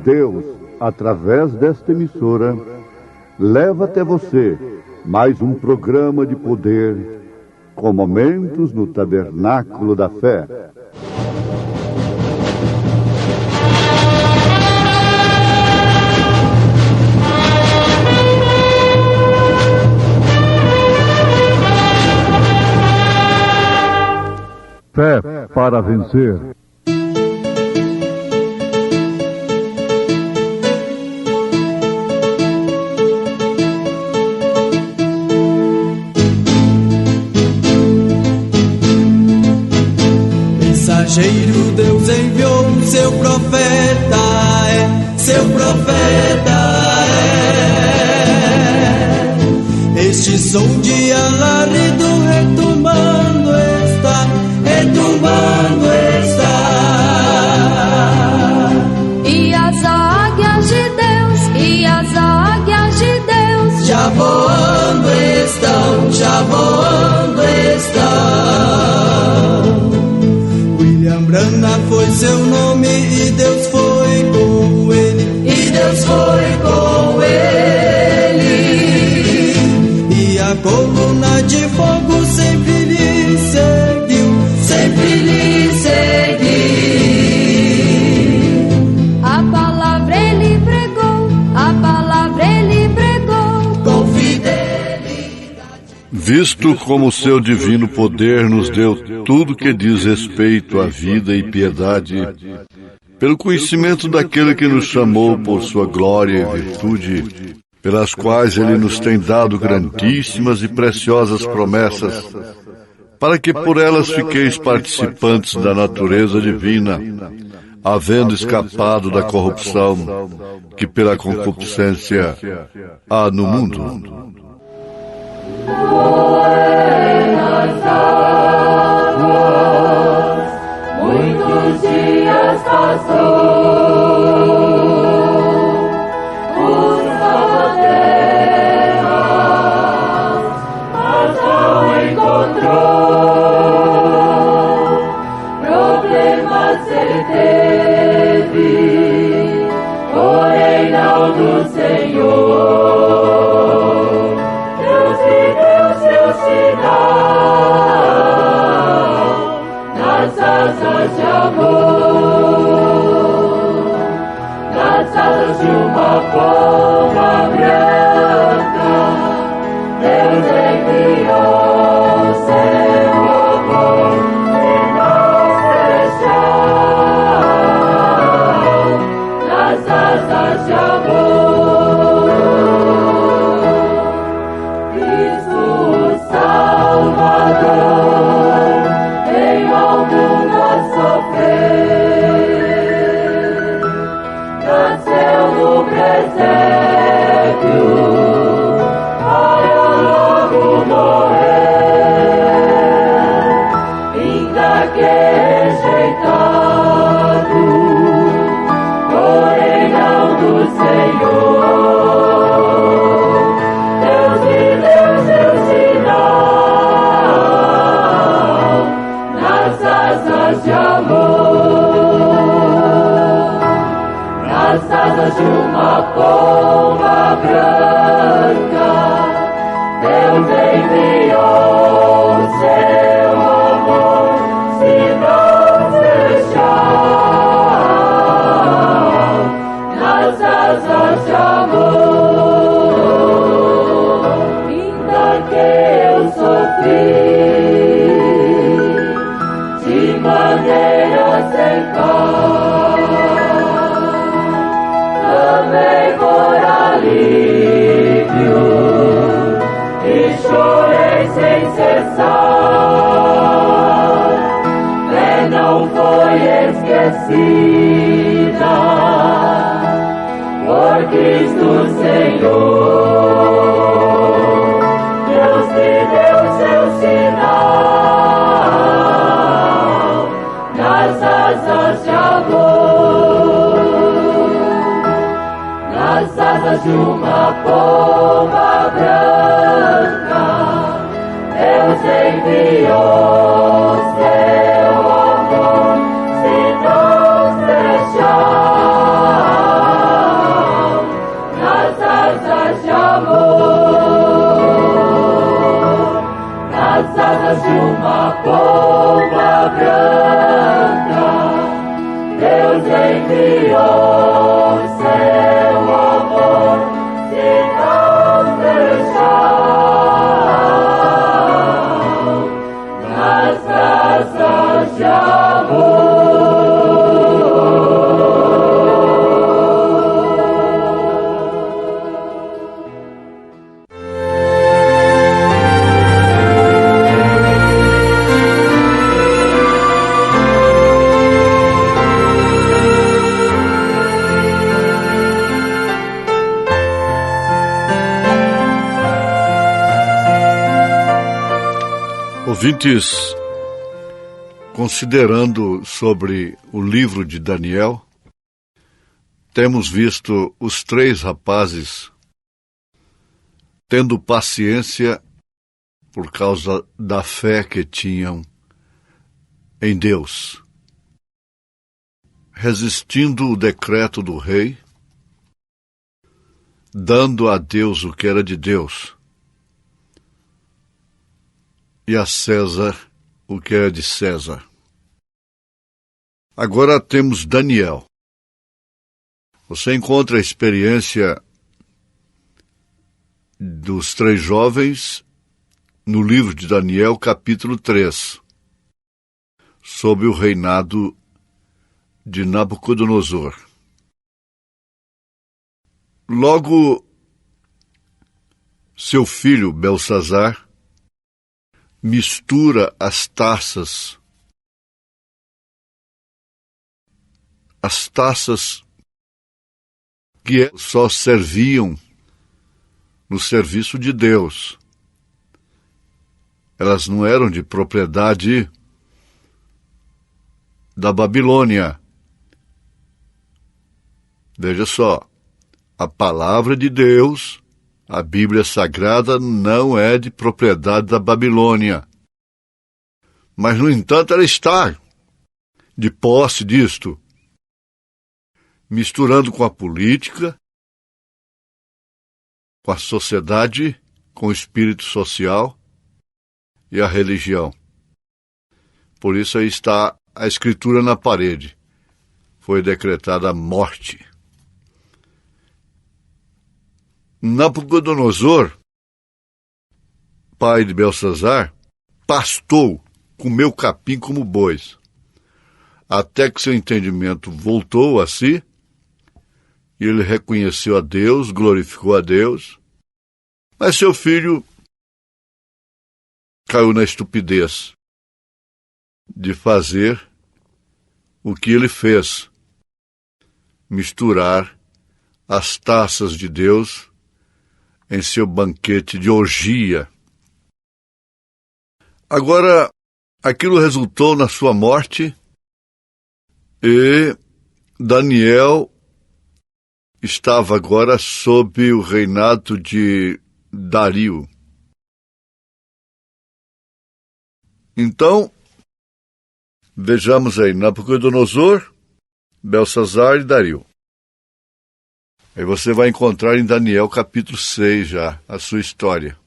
Deus, através desta emissora, leva até você mais um programa de poder com momentos no Tabernáculo da Fé. Fé para vencer. Mensageiro Deus enviou seu profeta, seu profeta é. Este som de alarido retumbando está, retumbando está. E as águias de Deus, e as águias de Deus já voando estão, já voando estão. William Branham foi seu nome e Deus foi com ele, e Deus foi com ele. E a coluna de fogo sempre lhe seguiu, sempre lhe seguiu. A palavra ele pregou, a palavra ele pregou com fidelidade. Visto como seu divino poder nos deu tudo que diz respeito à vida e piedade, pelo conhecimento daquele que nos chamou por sua glória e virtude, pelas quais ele nos tem dado grandíssimas e preciosas promessas, para que por elas fiqueis participantes da natureza divina, havendo escapado da corrupção que pela concupiscência há no mundo. muitos dias passou, os terra, mas não encontrou. Problemas ele teve, porém não do Senhor. Deus lhe deu seu sinal nas asas de amor, nas asas de uma pomba branca. Deus enviou seu amor sinal celestial nas asas de amor. Cristo o Salvador veio ao mundo a sofrer, nasceu no presépio para logo morrer, ainda que rejeitado, porém não do Senhor. Deus lhe deu seu sinal nas asas de amor, nas asas de uma pomba branca. Deus enviou seu amor, sinal celestial nas asas de amor. Ainda que eu sofri de maneira sem par, também por alívio e chorei sem cessar. Fé não foi esquecida por Cristo Senhor. Deus lhe deu seu sinal nas asas de amor, nas asas de uma pomba branca. Deus enviou seu amor, sinal celestial asas de uma pomba branca, Deus enviou seu amor e não deixar nas asas de amor. Ouvintes, considerando sobre o livro de Daniel, temos visto os 3 rapazes tendo paciência por causa da fé que tinham em Deus, resistindo o decreto do rei, dando a Deus o que era de Deus, e a César o que é de César. Agora temos Daniel. Você encontra a experiência dos 3 jovens no livro de Daniel, capítulo 3, sob o reinado de Nabucodonosor. Logo, seu filho Belsazar mistura as taças que só serviam no serviço de Deus. Elas não eram de propriedade da Babilônia. Veja só, a palavra de Deus, a Bíblia Sagrada, não é de propriedade da Babilônia. Mas, no entanto, ela está de posse disto, misturando com a política, com a sociedade, com o espírito social e a religião. Por isso aí está a escritura na parede. Foi decretada a morte. Nabucodonosor, pai de Belsazar, pastou, comeu capim como bois, até que seu entendimento voltou a si, e ele reconheceu a Deus, glorificou a Deus, mas seu filho caiu na estupidez de fazer o que ele fez, misturar as taças de Deus em seu banquete de orgia. Agora, aquilo resultou na sua morte e Daniel estava agora sob o reinado de Dario. Então, vejamos aí, Nabucodonosor, Belsazar e Dario. Aí você vai encontrar em Daniel capítulo 6 já a sua história.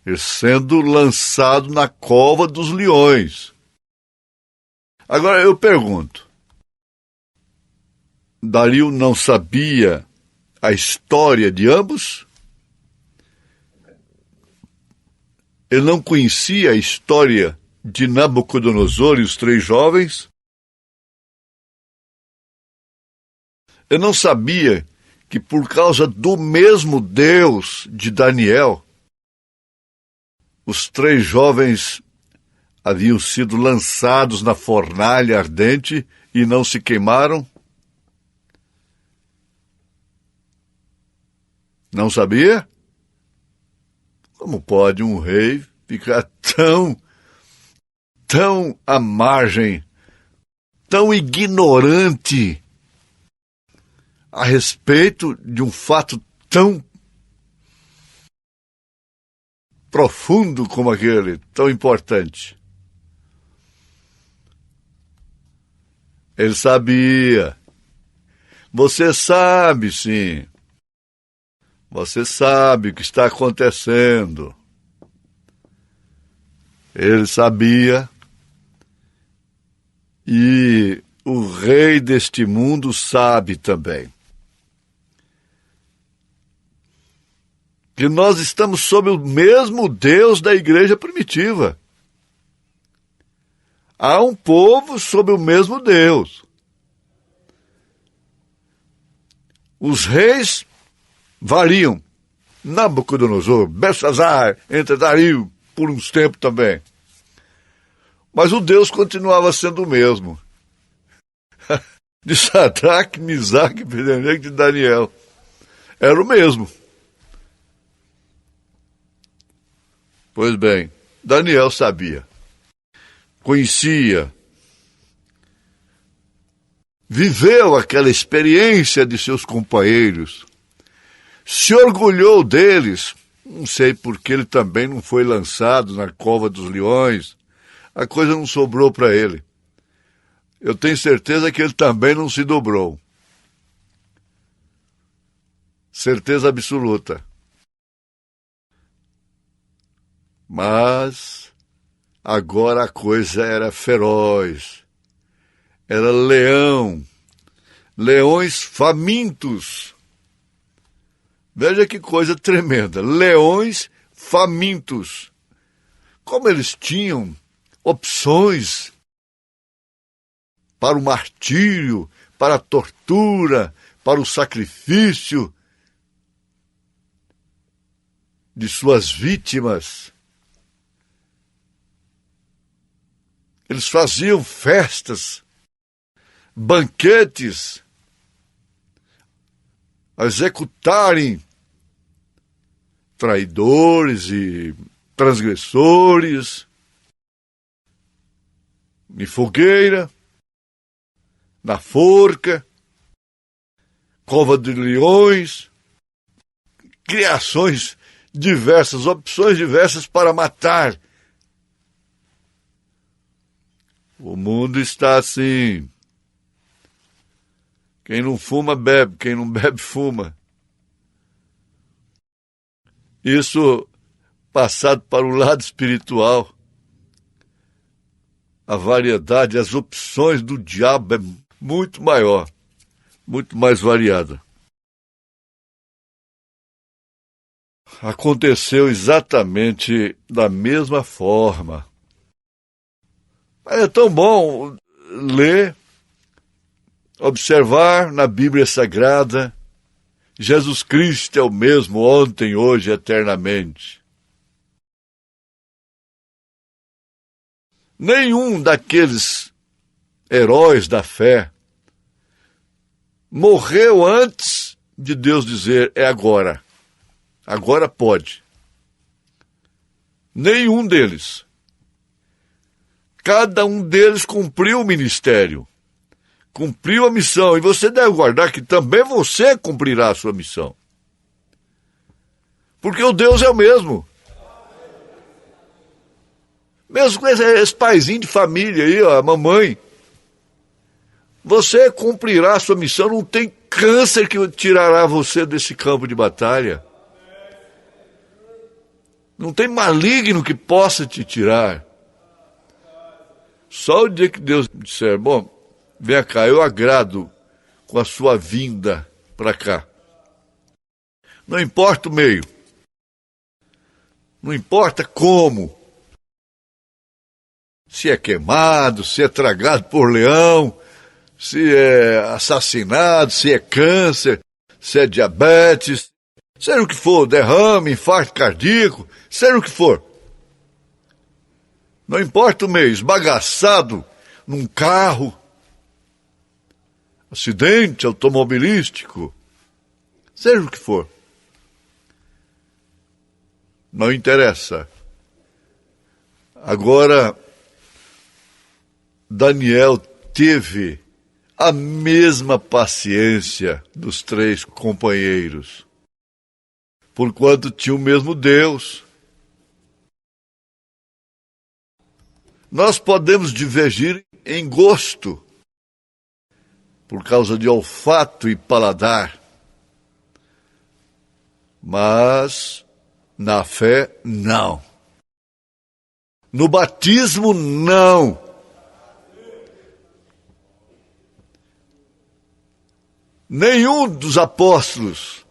Ele sendo lançado na cova dos leões. Agora eu pergunto, Dario não sabia a história de ambos? Ele não conhecia a história de Nabucodonosor e os 3 jovens? Ele não sabia que por causa do mesmo Deus de Daniel, os 3 jovens haviam sido lançados na fornalha ardente e não se queimaram? Não sabia? Como pode um rei ficar tão à margem, tão ignorante a respeito de um fato tão profundo como aquele, tão importante? Ele sabia. Você sabe, sim. Você sabe o que está acontecendo. Ele sabia, e o rei deste mundo sabe também, que nós estamos sob o mesmo Deus da igreja primitiva. Há um povo sob o mesmo Deus. Os reis variam. Nabucodonosor, Belsazar, entre Dario, por uns tempos também. Mas o Deus continuava sendo o mesmo. De Sadraque, Misaque, Abednego e de Daniel. Era o mesmo. Pois bem, Daniel sabia, conhecia, viveu aquela experiência de seus companheiros, se orgulhou deles. Não sei porque ele também não foi lançado na cova dos leões, a coisa não sobrou para ele. Eu tenho certeza que ele também não se dobrou. Certeza absoluta. Mas agora a coisa era feroz. Era leão. Leões famintos. Veja que coisa tremenda. Leões famintos. Como eles tinham opções para o martírio, para a tortura, para o sacrifício de suas vítimas. Eles faziam festas, banquetes, a executarem traidores e transgressores em fogueira, na forca, cova de leões, criações diversas, opções diversas para matar. O mundo está assim. Quem não fuma, bebe. Quem não bebe, fuma. Isso, passado para o lado espiritual, a variedade, as opções do diabo é muito maior, muito mais variada. Aconteceu exatamente da mesma forma. É tão bom ler, observar na Bíblia Sagrada, Jesus Cristo é o mesmo ontem, hoje, eternamente. Nenhum daqueles heróis da fé morreu antes de Deus dizer, é agora. Agora pode. Nenhum deles. Cada um deles cumpriu o ministério, cumpriu a missão, e você deve guardar que também você cumprirá a sua missão. Porque o Deus é o mesmo. Mesmo com esse paizinho de família aí, ó, a mamãe, você cumprirá a sua missão, não tem câncer que tirará você desse campo de batalha. Não tem maligno que possa te tirar. Só o dia que Deus disser, bom, vem cá, eu agrado com a sua vinda para cá. Não importa o meio. Não importa como. Se é queimado, se é tragado por leão, se é assassinado, se é câncer, se é diabetes, seja o que for, derrame, infarto cardíaco, seja o que for. Não importa o meio, esbagaçado num carro, acidente automobilístico, seja o que for. Não interessa. Agora, Daniel teve a mesma paciência dos 3 companheiros, porquanto tinha o mesmo Deus. Nós podemos divergir em gosto, por causa de olfato e paladar, mas na fé, não. No batismo, não. Nenhum dos apóstolos,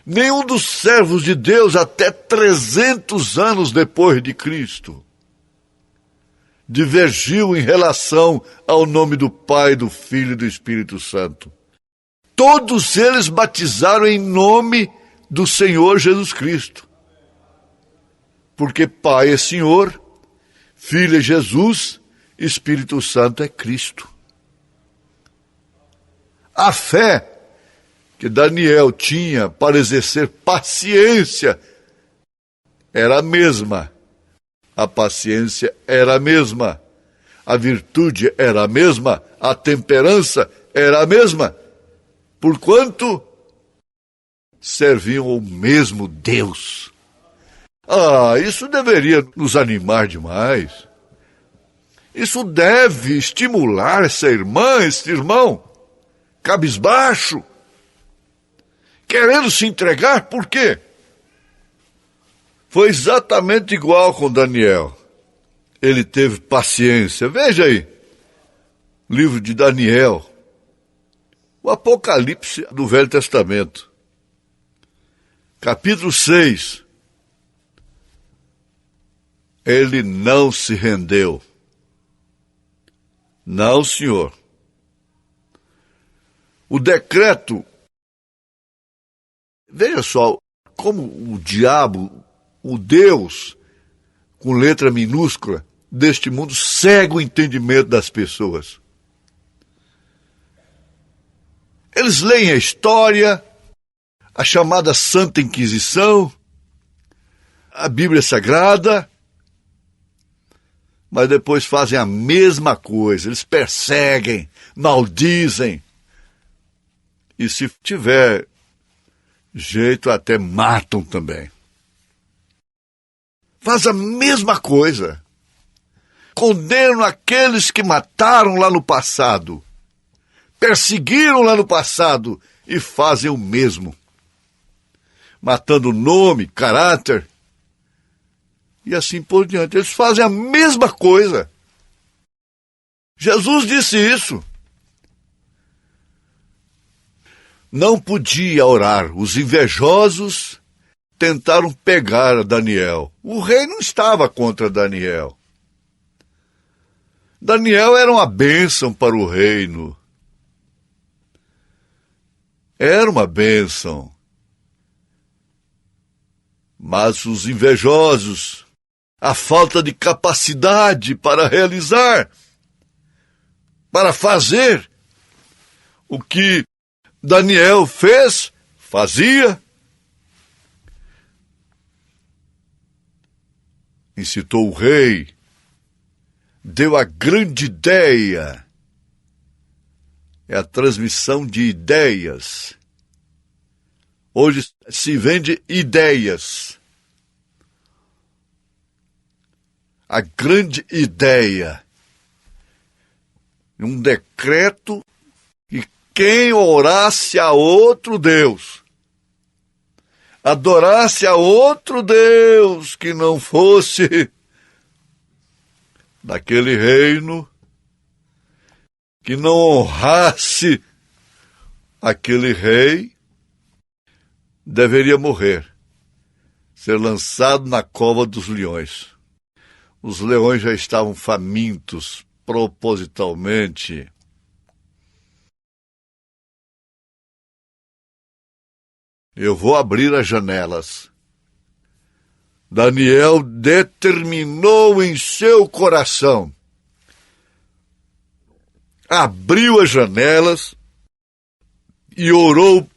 nenhum dos servos de Deus até 300 anos depois de Cristo divergiu em relação ao nome do Pai, do Filho e do Espírito Santo. Todos eles batizaram em nome do Senhor Jesus Cristo. Porque Pai é Senhor, Filho é Jesus, Espírito Santo é Cristo. A fé que Daniel tinha para exercer paciência era a mesma. A paciência era a mesma. A virtude era a mesma. A temperança era a mesma. Porquanto serviam ao mesmo Deus. Isso deveria nos animar demais. Isso deve estimular essa irmã, esse irmão, cabisbaixo, querendo se entregar. Por quê? Foi exatamente igual com Daniel. Ele teve paciência. Veja aí, livro de Daniel, o Apocalipse do Velho Testamento, capítulo 6. Ele não se rendeu. Não, senhor. O decreto, veja só, como o diabo, o Deus, com letra minúscula, deste mundo, cega o entendimento das pessoas. Eles leem a história, a chamada Santa Inquisição, a Bíblia Sagrada, mas depois fazem a mesma coisa. Eles perseguem, maldizem, e se tiver jeito até matam também. Faz a mesma coisa. Condenam aqueles que mataram lá no passado, perseguiram lá no passado e fazem o mesmo. Matando nome, caráter e assim por diante. Eles fazem a mesma coisa. Jesus disse isso. Não podia orar. Os invejosos tentaram pegar Daniel. O rei não estava contra Daniel. Daniel era uma bênção para o reino. Era uma bênção. Mas os invejosos, a falta de capacidade para realizar, para fazer o que Daniel fazia, incitou o rei, deu a grande ideia, é a transmissão de ideias. Hoje se vende ideias. A grande ideia, um decreto que quem orasse a outro Deus, adorasse a outro Deus que não fosse daquele reino, que não honrasse aquele rei, deveria morrer, ser lançado na cova dos leões. Os leões já estavam famintos, propositalmente. Eu vou abrir as janelas. Daniel determinou em seu coração. Abriu as janelas e orou,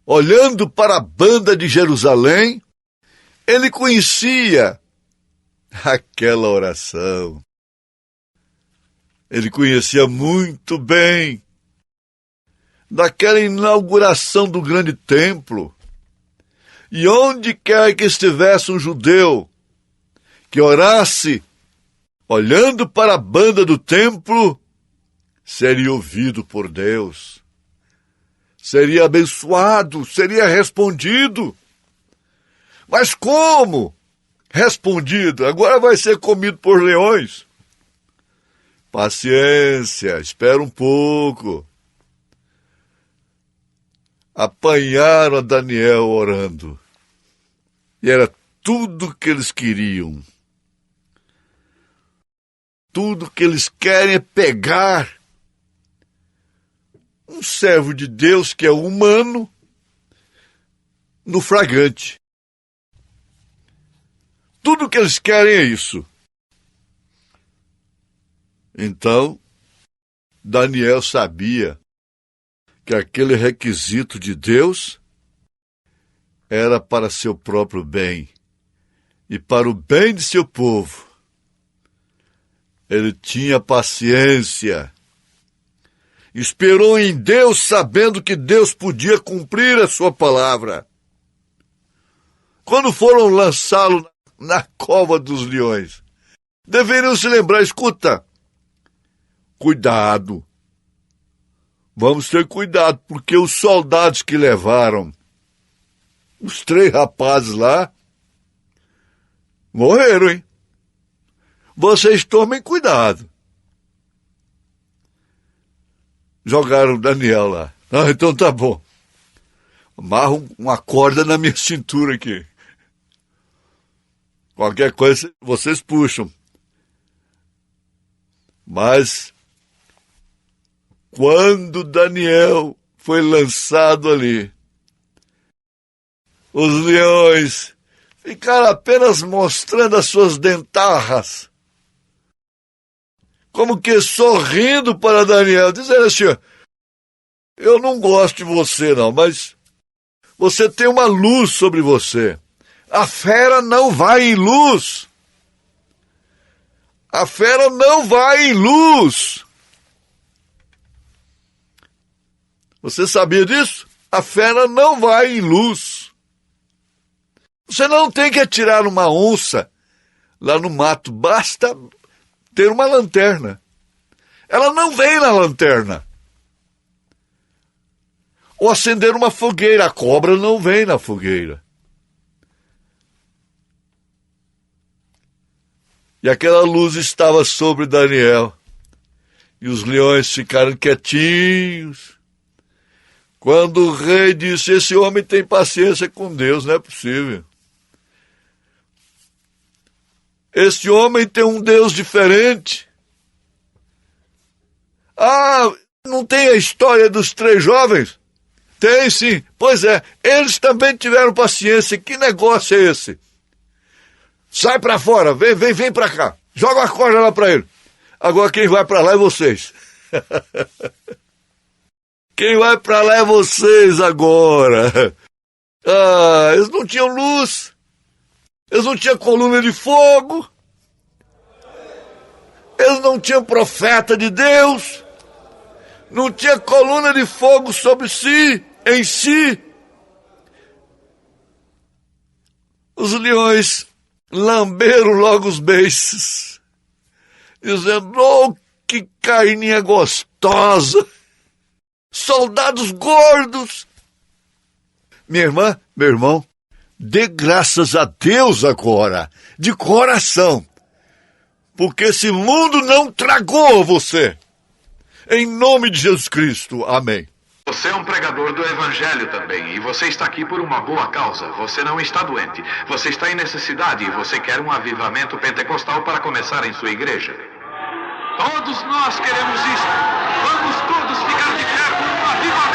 olhando para a banda de Jerusalém. Ele conhecia aquela oração. Ele conhecia muito bem daquela inauguração do grande templo. E onde quer que estivesse um judeu que orasse, olhando para a banda do templo, seria ouvido por Deus, seria abençoado, seria respondido. Mas como respondido, agora vai ser comido por leões. Paciência, espera um pouco. Apanharam a Daniel orando. E era tudo que eles queriam. Tudo que eles querem é pegar um servo de Deus que é humano no flagrante. Tudo que eles querem é isso. Então, Daniel sabia que aquele requisito de Deus era para seu próprio bem e para o bem de seu povo. Ele tinha paciência. Esperou em Deus, sabendo que Deus podia cumprir a sua palavra. Quando foram lançá-lo na cova dos leões, deveriam se lembrar, escuta, cuidado. Vamos ter cuidado, porque os soldados que levaram os 3 rapazes lá morreram, hein? Vocês tomem cuidado. Jogaram Daniel lá. Ah, então tá bom. Amarram uma corda na minha cintura aqui. Qualquer coisa vocês puxam. Mas quando Daniel foi lançado ali, os leões ficaram apenas mostrando as suas dentarras, como que sorrindo para Daniel, dizendo assim, eu não gosto de você não, mas você tem uma luz sobre você. A fera não vai em luz. A fera não vai em luz. Você sabia disso? A fera não vai em luz. Você não tem que atirar uma onça lá no mato, basta ter uma lanterna. Ela não vem na lanterna. Ou acender uma fogueira, a cobra não vem na fogueira. E aquela luz estava sobre Daniel. E os leões ficaram quietinhos. Quando o rei disse, esse homem tem paciência com Deus, não é possível. Esse homem tem um Deus diferente. Ah, não tem a história dos 3 jovens? Tem sim. Pois é, eles também tiveram paciência. Que negócio é esse? Sai pra fora, vem pra cá. Joga a corda lá pra ele. Agora quem vai pra lá é vocês. Quem vai pra lá é vocês agora. Ah, eles não tinham luz. Eles não tinham coluna de fogo. Eles não tinham profeta de Deus. Não tinha coluna de fogo sobre si, em si. Os leões lamberam logo os beiços, dizendo, oh, que carninha gostosa. Soldados gordos. Minha irmã, meu irmão, dê graças a Deus agora, de coração, porque esse mundo não tragou você. Em nome de Jesus Cristo, amém. Você é um pregador do Evangelho também, e você está aqui por uma boa causa. Você não está doente, você está em necessidade e você quer um avivamento pentecostal para começar em sua igreja. Todos nós queremos isso. Vamos todos ficar de pé por um avivamento.